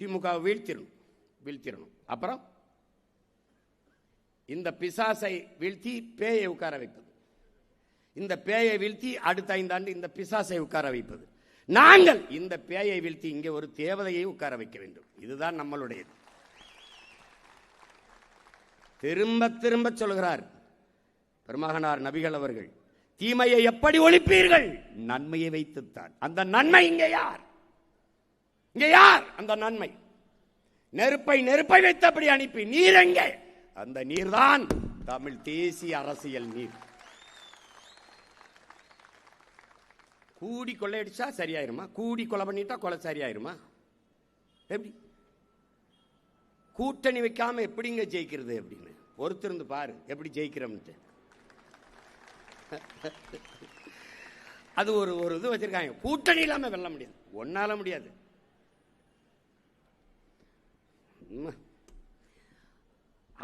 திமுக வீழ்த்திடணும். அப்புறம் இந்த பிசாசை வீழ்த்தி பேயை உட்கார வைப்பது, இந்த பேயை வீழ்த்தி அடுத்த 5 ஆண்டு இந்த பிசாசை உட்கார வைப்பது. நாங்கள் இந்த பேயை வீழ்த்தி இங்கே ஒரு தேவதையை உட்கார வைக்க வேண்டும். இதுதான் நம்மளுடையது. திரும்ப திரும்ப சொல்கிறார் பெருமகனார் நபிகள் அவர்கள், தீமையை எப்படி ஒழிப்பீர்கள்? நன்மையை வைத்துத்தான். அந்த நன்மை இங்கே யார்? இங்கே யார் அந்த நன்மை? நெருப்பை வைத்தபடி அனுப்பி நீர் எங்கே? அந்த நீர்தான் தமிழ் தேசிய அரசியல் நீர். கூடி கொள்ளையடிச்சா சரியாயிருமா? கூடி கொலை பண்ணிட்டா கொலை சரியாயிருமா? எப்படி கூட்டணி வைக்காம எப்படிங்க ஜெயிக்கிறது அப்படின்னு பொறுத்திருந்து பாரு எப்படி ஜெயிக்கிறோம்ட்டு. அது ஒரு இது வச்சிருக்காங்க. கூட்டணி இல்லாம வெல்ல முடியாது, ஒன்னால முடியாது.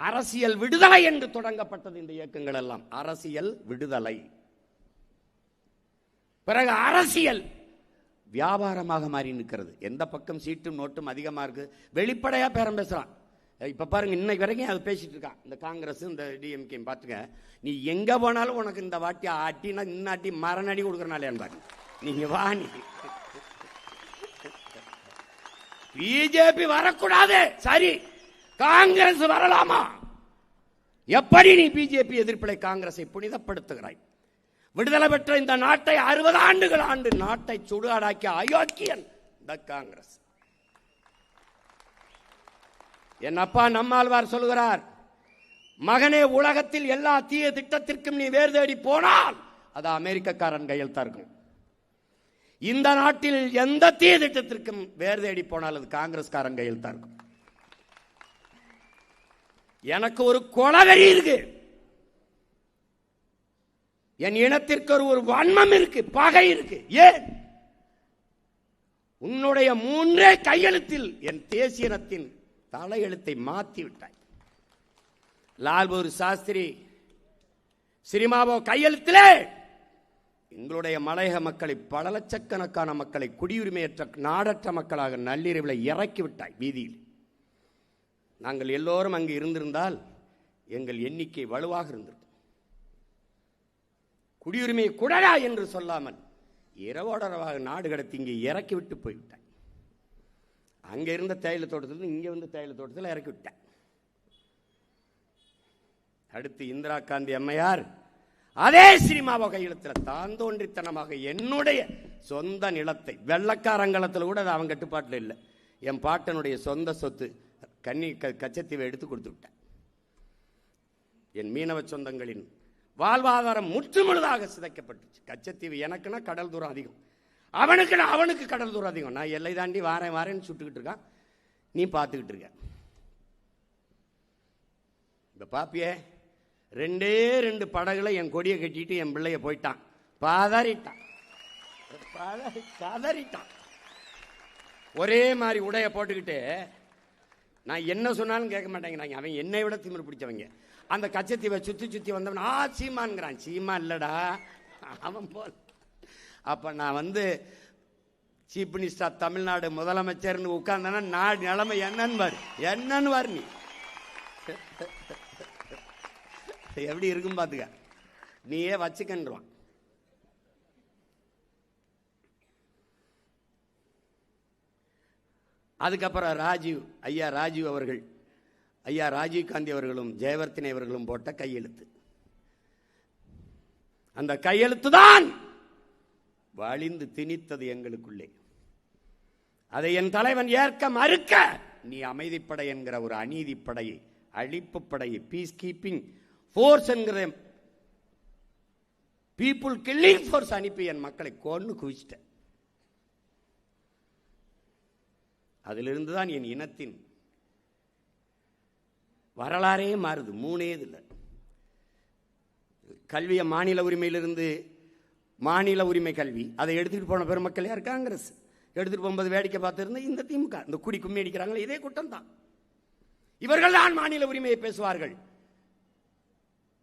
அரசியல் விடுதலை என்று தொடங்கப்பட்டது இந்த இயக்கங்கள் எல்லாம். அரசியல் விடுதலை. பிறகு அரசியல் வியாபாரமாக மாறி நிற்கிறது. எந்த பக்கம் சீட்டும் நோட்டும் அதிகமா இருக்கு, வெளிப்படையா பேரம் பேசுறான். இப்ப பாருங்க, இன்னைக்கு வரைக்கும் அது பேசிட்டு இருக்கான். இந்த காங்கிரஸ் இந்த டிஎம்கே பாத்துக்க, நீ எங்க போனாலும் உனக்கு இந்த வாட்டி ஆட்டினா இன்னாட்டி மரணடி கொடுக்கறனால என்பாரு. நீங்க வா, நீ பிஜேபி வரக்கூடாது, சரி காங்கிரஸ் வரலாமா? எப்படி நீ பிஜேபி எதிர்ப்பிலை காங்கிரஸை புனிதப்படுத்துகிறாய்? விடுதலை பெற்ற இந்த நாட்டை 60 ஆண்டுகள் ஆண்டு நாட்டை சுடுகாடாக்கிய அயோக்கியன் இந்த காங்கிரஸ். என் அப்பா நம்மாழ்வார் சொல்கிறார், மகனே உலகத்தில் எல்லா தீய திட்டத்திற்கும் நீ வேர் தேடி போனால் அது அமெரிக்கக்காரன் கையெழுத்தா இருக்கும். இந்த நாட்டில் எந்த தீய திட்டத்திற்கும் வேர் தேடி போனால் அது காங்கிரஸ்காரன் கையெழுத்தா இருக்கும். எனக்கு ஒரு கொலவெறி இருக்கு, என் இனத்திற்கு ஒரு வன்மம் இருக்கு, பகை இருக்கு. ஏன்? உன்னுடைய 3 கையெழுத்தில் என் தேசிய இனத்தின் தலையெழுத்தை மாற்றி விட்டாய். லால் பகதூர் சாஸ்திரி சிரிமாவோ கையெழுத்திலே எங்களுடைய மலையக மக்களை, பல லட்சக்கணக்கான மக்களை குடியுரிமையற்ற நாடற்ற மக்களாக நள்ளிரவில் இறக்கி விட்டாய் வீதியில். நாங்கள் எல்லோரும் அங்கு இருந்திருந்தால் எங்கள் எண்ணிக்கை வலுவாக இருந்திருக்கும். குடியுரிமையை குடடா என்று சொல்லாமல் இரவோடரவாக நாடு கடத்தி இங்கே இறக்கி விட்டு போய்விட்டாய். அங்க இருந்த தேயிலை தோட்டத்தில் இங்க வந்து தேயிலை தோட்டத்தில் இறக்கி விட்டாய். அடுத்து இந்திரா காந்தி அம்மையார் அதே சினிமாவை கையெழுத்தில் தான் தோன்றித்தனமாக என்னுடைய சொந்த நிலத்தை, வெள்ளக்காரங்களத்தில் கூட அது அவன் கட்டுப்பாட்டில் இல்லை, என் பாட்டனுடைய சொந்த சொத்து கச்சத்தீவை எடுத்து கொடுத்து விட்டேன். என் மீனவ சொந்தங்களின் வாழ்வாதாரம் முற்றுமுழுதாக சிதைக்கப்பட்டுச்சு. கச்சத்தீவு எனக்குன்னா கடல் தூரம் அதிகம், அவனுக்கு கடல் தூரம் அதிகம். நான் எல்லை தாண்டி வாரேன்னு சுட்டுக்கிட்டு இருக்கான், நீ பார்த்துக்கிட்டு இருக்க. இந்த பாப்பியே 2 படகுல என் கொடியை கட்டிட்டு என் பிள்ளைய போயிட்டான், பதறிட்டான். ஒரே மாதிரி உடைய போட்டுக்கிட்டு நான் என்ன சொன்னாலும் கேட்க மாட்டேங்கிறாங்க. அவன் என்னை விட திமிரு பிடிச்சவங்க. அந்த கச்சத்தீவை சுத்தி வந்தவன் சீமான்ங்கிறான். சீமா இல்லடா அவன் போல். அப்ப நான் சீஃப் மினிஸ்டர் தமிழ்நாடு முதலமைச்சர்னு உட்கார்ந்தனா நாடு நிலைமை என்னன்னு வார் நீ எப்படி இருக்கும் பாத்துக்க, நீயே வச்சுக்கன்றான். அதுக்கப்புறம் ஐயா ராஜீவ் அவர்கள், ஐயா ராஜீவ் காந்தி அவர்களும் ஜெயவர்த்தனை அவர்களும் போட்ட கையெழுத்து, அந்த கையெழுத்து தான் வழிந்து திணித்தது எங்களுக்குள்ளே. அதை என் தலைவன் ஏற்க மறுக்க நீ அமைதிப்படை என்கிற ஒரு அநீதி படையை, அழிப்பு படையை, பீஸ் கீப்பிங் போர்ஸ் என்கிற பீப்புள் கில்லிங் போர்ஸ் அனுப்பி என் மக்களை கொன்னு குவிச்சிட்ட. அதிலிருந்து தான் என் இனத்தின் வரலாறே மாறுது. 3 இல்லை. கல்வியை மாநில உரிமையிலிருந்து மாநில உரிமை கல்வி அதை எடுத்துட்டு போன பெருமக்கள் யார்? காங்கிரஸ். எடுத்துட்டு போகும்போது வேடிக்கை பார்த்திருந்த இந்த திமுக. இந்த குடி கும்மி அடிக்கிறாங்களே இதே கூட்டம் தான். இவர்கள் தான் மாநில உரிமையை பேசுவார்கள்.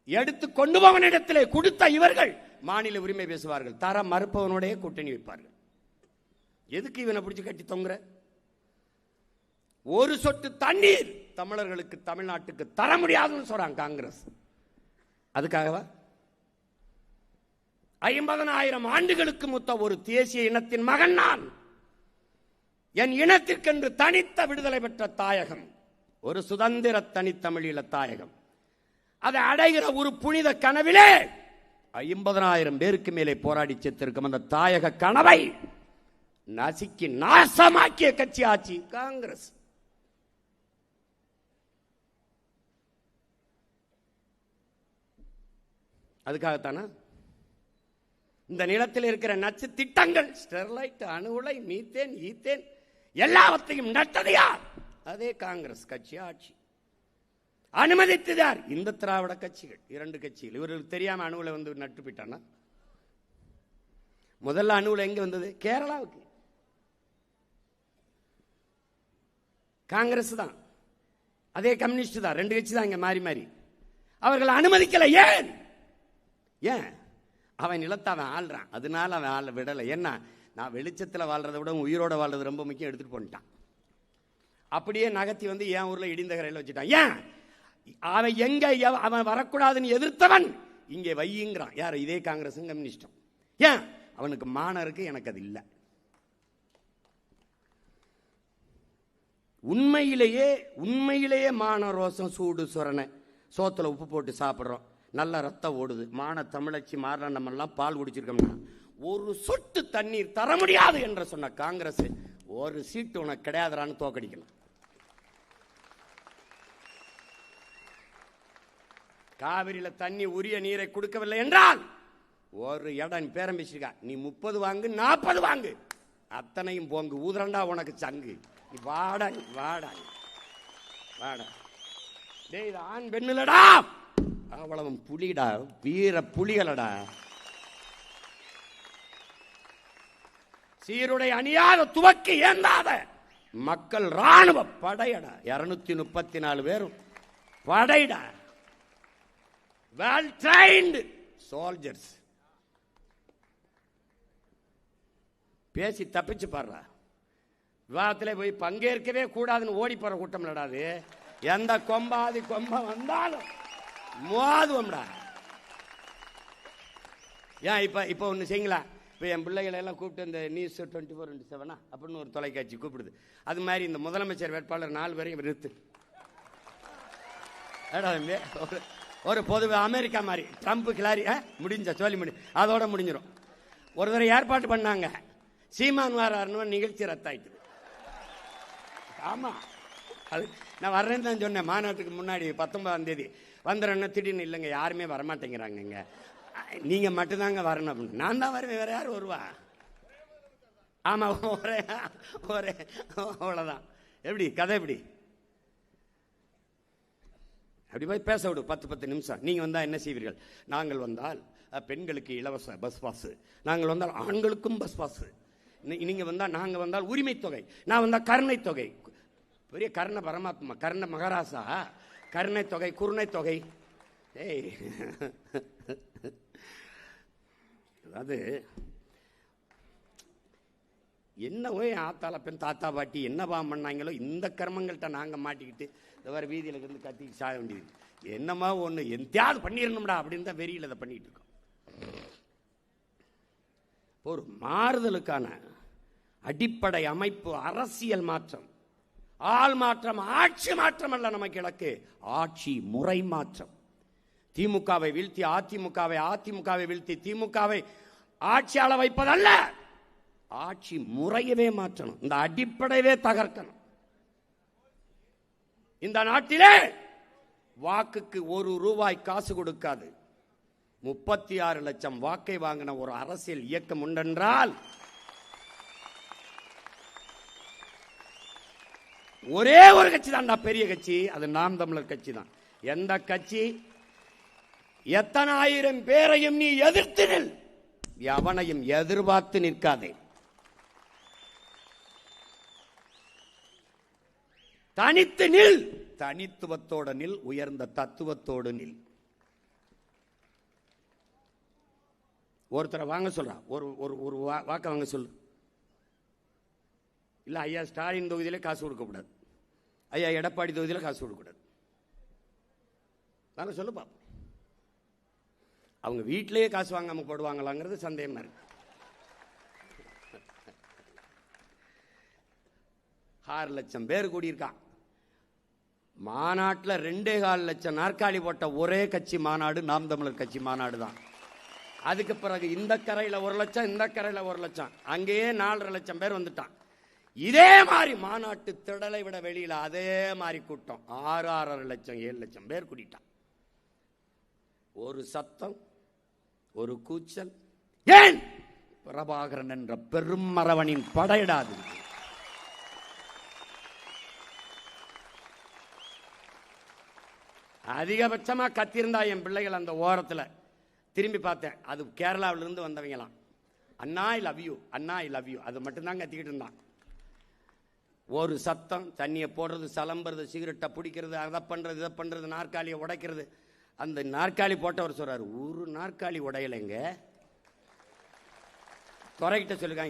எடுத்து கொண்டு போவனிடத்திலே கொடுத்த இவர்கள் மாநில உரிமை பேசுவார்கள். தர மறுப்பவனுடைய கூட்டணி வைப்பார்கள். எதுக்கு இவனை பிடிச்சி கட்டி தொங்குற? ஒரு சொட்டு தண்ணீர் தமிழர்களுக்கு தமிழ்நாட்டுக்கு தர முடியாதுன்னு சொல்றாங்க காங்கிரஸ். அதுக்காகவா 50,000 ஆண்டுகளுக்கு மூத்த ஒரு தேசிய இனத்தின் மகன் நான். என் இனத்திற்கென்று தனித்த விடுதலை பெற்ற தாயகம், ஒரு சுதந்திர தனித்தமிழீழ தாயகம். அதை அடைகிற ஒரு புனித கனவிலே 50,000 பேருக்கு மேலே போராடி செத்திருக்கும் அந்த தாயக கனவை நசுக்கி நாசமாக்கிய கட்சி ஆட்சி காங்கிரஸ். அதுக்காகத்தானா இந்த நிலத்தில் இருக்கிற நச்சு திட்டங்கள், ஸ்டெர்லைட், அணு உலை, மீத்தேன், ஈத்தேன் எல்லாவற்றையும் நட்டது யார்? அதே காங்கிரஸ் கட்சி ஆட்சி. அனுமதித்ததார்? இந்த திராவிட கட்சிகள், 2 கட்சிகள். இவர்களுக்கு தெரியாம அணுவுல வந்து நட்டு போயிட்டானா? முதல்ல அணுவுல எங்க வந்தது? கேரளாவுக்கு. காங்கிரஸ் தான், அதே கம்யூனிஸ்ட் தான், 2 கட்சி தான் இங்க மாறி மாறி. அவர்கள் அனுமதிக்கல. ஏன்? அவன் நிலத்தை அவன் ஆள்றான், அதனால அவன் ஆள விடலை. என்ன, நான் வெளிச்சத்தில் வாழ்றதை விட உயிரோட வாழ்றது ரொம்ப முக்கியம், எடுத்துட்டு போட்டான். அப்படியே நகர்த்தி வந்து என் ஊர்ல இடிந்த கரையில் வச்சுட்டான். ஏன்? அவன் எங்க அவன் வரக்கூடாதுன்னு எதிர்த்தவன் இங்கே வையுங்கிறான். யார்? இதே காங்கிரஸும் கம்யூனிஸ்டும். ஏன்? அவனுக்கு மானம் இருக்கு, எனக்கு அது இல்லை. உண்மையிலேயே மான ரோசம், சூடு சொரணை, சோத்துல உப்பு போட்டு சாப்பிட்றோம், நல்ல ரத்தம் ஓடுது, மான தமிழச்சி மாறலாம், நம்ம எல்லாம் பால் குடிச்சிருக்கோம்னா ஒரு சொட்டு தண்ணீர் தர முடியாது என்று சொன்ன காங்கிரஸ் ஒரு சீட்டு உனக்கு கிடையாதுறான்னு தோக்கடிக்கணும். காவிரியில தண்ணி உரிய நீரை கொடுக்கவில்லை என்றால் ஒரு இடம் பேரம் பேசிருக்கா, நீ 30 வாங்கு, 40 வாங்கு, அத்தனையும் போங்கு, ஊதுறண்டா உனக்கு சங்கு, நீ வாடா வாடா வாடா. டேய், இது ஆண் பெண்ணுலடா, அவ்வளவு புலிடா, வீர புலிகளடா. சீருடை அணியாத, துவக்கி ஏந்தாத மக்கள் ராணுவ படையடா. 234 பேரும் படைடா, வெல் ட்ரைன்டு சோல்ஜர்ஸ். பேசி தப்பிச்சு பாடுறா. விவாதத்திலே போய் பங்கேற்கவே கூடாதுன்னு ஓடி போற கூட்டம் நடாது. எந்த கொம்பாதி கொம்ப வந்தாலும் மோதுவம்டா. ஏன் இப்ப ஒண்ணு செய்யுங்களா, இப்போ என் பிள்ளைகளை எல்லாம் கூப்பிட்டு இந்த நியூஸ் 24/7 அப்படின்னு ஒரு தொலைக்காட்சி கூப்பிடுது. அது மாதிரி இந்த முதலமைச்சர் வேட்பாளர் 4 பேரையும் நிறுத்து. ஒரு பொது அமெரிக்கா மாதிரி ட்ரம்ப் கிளாரி முடிஞ்ச சொல்லி அதோட முடிஞ்சிடும். ஒரு தடவை ஏற்பாடு பண்ணாங்க, சீமான் வாராருன்னு நிகழ்ச்சி ரத்தாயிட்டு. ஆமா, அது நான் வர்றேன்னு தான் சொன்னேன். மாநாட்டுக்கு முன்னாடி 19ஆம் தேதி வந்துடுறேன்னா திடீர்னு இல்லைங்க யாருமே வரமாட்டேங்கிறாங்க, நீங்க மட்டும்தாங்க வரணும் அப்படின்னு. நான் தான் வருவேன், வேற யாரும் வருவா? ஆமா, ஒரே அவ்வளவுதான். எப்படி கதை? எப்படி அப்படி போய் பேச விடு 10 நிமிஷம். நீங்க வந்தா என்ன செய்வீர்கள்? நாங்கள் வந்தால் பெண்களுக்கு இலவச பஸ் பாஸ், நாங்கள் வந்தால் ஆண்களுக்கும் பஸ் பாஸ், நீங்க வந்தா, நாங்க வந்தால் உரிமை தொகை, நான் வந்தா கருணை தொகை. பெரிய கர்ண பரமாத்மா, கர்ண மகாராசா, கருணை தொகை, குருணை தொகை. ஏய், அதாவது என்ன போய் ஆத்தால பெண் தாத்தா பாட்டி என்னவா பண்ணாங்களோ இந்த கர்மங்கள்ட்ட நாங்க மாட்டிக்கிட்டு இந்த மாதிரி வீதியில இருந்து கத்தி சாய வேண்டியது. என்னமா ஒண்ணு எந்தையாவது பண்ணிடணும்டா அப்படின்னு தான் வெறியில் அதை பண்ணிட்டு இருக்கோம். ஒரு மாறுதலுக்கான அடிப்படை அமைப்பு அரசியல் மாற்றம், ஆள் மாற்றம், ஆட்சி மாற்றம் அல்ல நமக்கு இலக்கு, ஆட்சி முறை மாற்றம். திமுகவை வீழ்த்தி அதிமுகவை, அதிமுகவை வீழ்த்தி திமுகவை ஆட்சியாள வைப்பதல்ல, ஆட்சி முறையவே மாற்றணும், இந்த அடிப்படையவே தகர்க்கணும். இந்த நாட்டிலே வாக்குக்கு ₹1 காசு கொடுக்காது 36 லட்சம் வாக்கை வாங்கின ஒரு அரசியல் இயக்கம் உண்டென்றால் ஒரே ஒரு கட்சி தான்டா பெரிய கட்சி, அது நாம் தமிழர் கட்சி தான். எந்த கட்சி? எத்தனை ஆயிரம் பேரையும் நீ எதிர்த்து நில், எவனையும் எதிர்பார்த்து நிற்காதே. தனித்து நில், தனித்துவத்தோட நில், உயர்ந்த தத்துவத்தோடு நில். ஒருத்தரை வாங்க சொல்றா, ஒரு வாக்க வாங்க சொல்லு. இல்ல ஐயா ஸ்டாலின் தொகுதியிலே காசு கொடுக்க கூடாது, ஐயா எடப்பாடி தொகுதியில் காசு கொடுக்கூடாது. நாங்கள் சொல்ல பார்ப்போம். அவங்க வீட்டிலேயே காசு வாங்காம போடுவாங்களாங்கிறது சந்தேகமா இருக்கு. 6 லட்சம் பேர் கூடியிருக்கான் மாநாட்டில். 2.25 லட்சம் நாற்காலி போட்ட ஒரே கட்சி மாநாடு நாம் தமிழர் கட்சி மாநாடு தான். அதுக்கு பிறகு இந்த கரையில் 1 லட்சம், இந்த கரையில் 1 லட்சம், அங்கேயே 4.5 லட்சம் பேர் வந்துட்டான். இதே மாதிரி மாநாட்டு திடலை விட வெளியில் அதே மாதிரி கூட்டம் 6.5 லட்சம் 7 லட்சம் பேர் கூட்டிட்டான். ஒரு சத்தம், ஒரு கூச்சல். ஏன் பிரபாகரன் என்ற பெரும் மறவனின் படையிடாது. அதிகபட்சமா கத்திருந்தா என் பிள்ளைகள் அந்த ஓரத்தில் திரும்பி பார்த்தேன். அது கேரளாவிலிருந்து வந்தவங்களாம். அண்ணா ஐ லவ் யூ, அண்ணா ஐ லவ் யூ, அது மட்டும்தான் கத்திக்கிட்டு இருந்தான். ஒரு சத்தம், தண்ணியை போடுறது, சலம்புறது, சிகரெட்டை பிடிக்கிறது, அதை பண்றது, இதை பண்றது, நாற்காலியை உடைக்கிறது. அந்த நாற்காலி போட்டவர் சொல்றாரு, ஒரு நாற்காலி உடையலைங்க, துறைகிட்ட சொல்லுங்க.